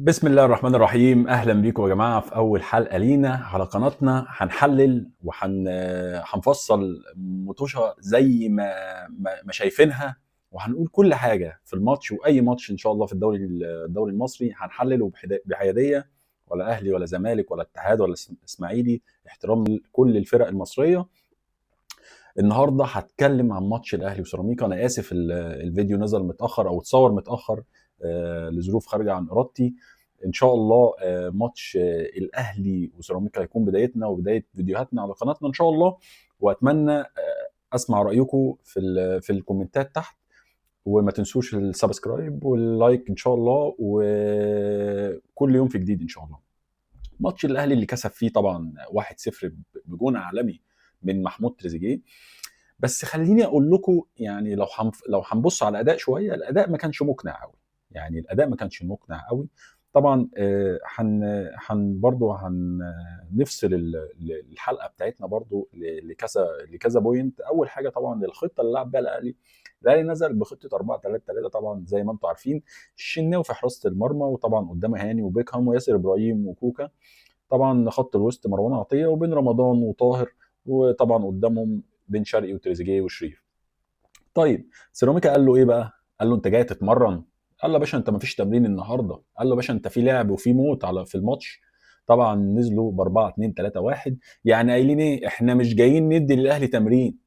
بسم الله الرحمن الرحيم. اهلا بيكم يا جماعه في اول حلقه لينا على قناتنا. هنحلل هنفصل مطوشه زي ما شايفينها، وهنقول كل حاجه في الماتش، واي ماتش ان شاء الله في الدوري المصري هنحلله بحياديه، ولا اهلي ولا زمالك ولا اتحاد ولا اسماعيلي، احترام لكل الفرق المصريه. النهارده هتكلم عن ماتش الاهلي وسيراميكا. انا اسف الفيديو نزل متاخر او اتصور متاخر لظروف خارجه عن ارادتي. ان شاء الله ماتش الاهلي وسيراميكا هيكون بدايتنا وبدايه فيديوهاتنا على قناتنا ان شاء الله. واتمنى اسمع رايكم في الكومنتات تحت، وما تنسوش السبسكرايب واللايك ان شاء الله، وكل يوم في جديد ان شاء الله. ماتش الاهلي اللي كسب فيه طبعا 1-0 بجون عالمي من محمود تريزيجيه. بس خليني اقول لكم، يعني لو هنبص على الاداء شويه، الاداء ما كانش مقنع قوي. يعني الاداء ما كانش مقنع قوي. طبعا هن برضه هنفصل الحلقه بتاعتنا برضه لكذا بوينت. اول حاجه طبعا الخطه اللي لعب بيها الاهلي نزل بخطه 4-3-3 طبعا زي ما انتم عارفين. الشناوي في حراسه المرمى، وطبعا قدام هاني وبيكهام وياسر ابراهيم وكوكا. طبعا خط الوسط مروان عطيه وبين رمضان وطاهر، وطبعا قدامهم بن شرقي وتريزيجيه وشريف. طيب سيراميكا قال له ايه بقى؟ قال له انت جاي تتمرن؟ قال له يا باشا انت ما فيش تمرين النهارده. قال له يا باشا انت في لعب وفي موت في الماتش. طبعا نزلوا ب 4 2 3 1. يعني قايلين ايه؟ احنا مش جايين ندي للاهلي تمرين.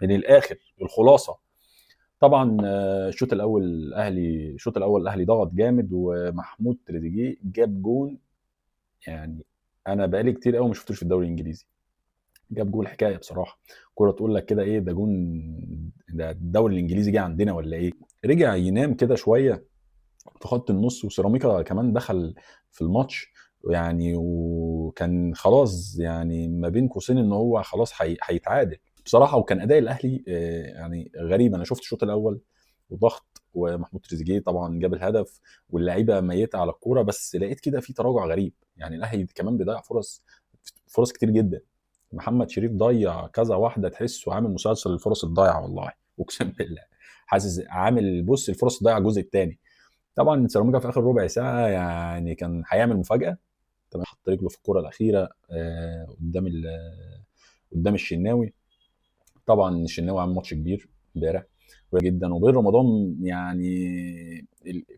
من الاخر الخلاصه. طبعا الشوط الاول الاهلي ضغط جامد، ومحمود تريزيجيه جاب جون. يعني انا بقالي كتير قوي ما شفتوش في الدوري الانجليزي. جاب جول حكايه بصراحه. كوره تقول لك كده ايه ده؟ جون! ده الدوري الانجليزي جه عندنا ولا ايه؟ رجع ينام كده شويه في خط النص، وسيراميكا كمان دخل في الماتش. يعني وكان خلاص، يعني ما بين قوسين ان هو خلاص هيتعادل بصراحه. وكان اداء الاهلي يعني غريب. انا شفت الشوط الاول وضغط، ومحمود تريزيجيه طبعا جاب الهدف، واللعيبه ميته على الكوره، بس لقيت كده في تراجع غريب. يعني الاهلي كمان بيضيع فرص كتير جدا. محمد شريف ضيع كذا واحده، تحسه عامل مسلسل الفرص الضايعه والله. اقسم بالله حاسس عامل، بص، الفرص الضايعه الجزء الثاني. طبعا سيراميكا في اخر ربع ساعه يعني كان هيعمل مفاجاه. تمام، حط رجله في الكره الاخيره قدام الشناوي. طبعا الشناوي عامل ماتش كبير امبارح جدا. وبين رمضان يعني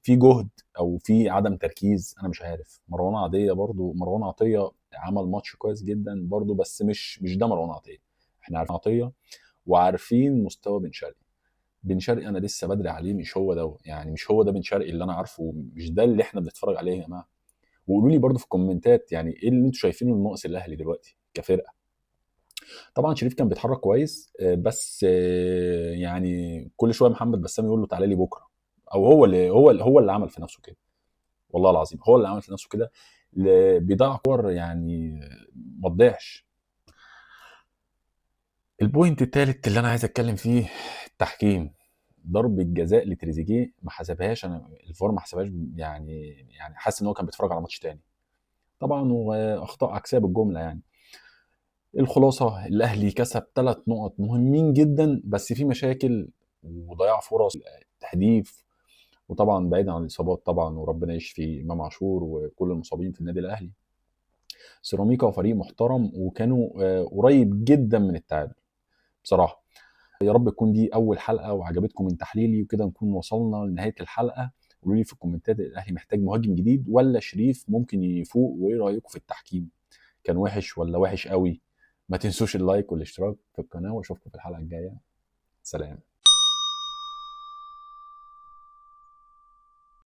في جهد او في عدم تركيز، انا مش عارف. مروان عطيه عمل ماتش كويس جدا برضو، بس مش ده مروان عطيه. احنا عارفين عطيه، وعارفين مستوى بن شرقي. بن شرقي انا لسه بدري عليه، مش هو ده. يعني مش هو ده بن شرقي اللي انا عارفه، مش ده اللي احنا بنتفرج عليه يا جماعه. وقولوا لي برضو في الكومنتات، يعني ايه اللي انتوا شايفينه ناقص الاهلي دلوقتي كفرقه. طبعا شريف كان بيتحرك كويس، بس يعني كل شويه محمد بسام يقول له تعالى لي بكره. او هو اللي عمل في نفسه كده. والله العظيم هو اللي عمل في نفسه كده. بيضيع كور يعني ما تضيعش. البوينت الثالث اللي انا عايز اتكلم فيه التحكيم. ضربة جزاء لتريزيجيه ما حسبهاش، انا الفار ما حسبهاش. يعني حاسس ان هو كان بيتفرج على ماتش تاني. طبعا واخطاء عكسيه بالجمله يعني. الخلاصة الأهلي كسب 3 نقط مهمين جدا، بس في مشاكل وضياع فرص تهديف. وطبعا بعيدا عن الإصابات طبعا، وربنا يشفي إمام عاشور وكل المصابين في النادي الأهلي. سيراميكا فريق محترم، وكانوا قريب جدا من التعادل بصراحة. يا رب تكون دي أول حلقة وعجبتكم من تحليلي، وكده نكون وصلنا لنهاية الحلقة. قولوا لي في الكومنتات، الأهلي محتاج مهاجم جديد ولا شريف ممكن يفوق؟ وإيه رأيكم في التحكيم؟ كان وحش ولا وحش قوي؟ ما تنسوش اللايك والاشتراك في القناة، واشوفكم في الحلقة الجاية. سلام.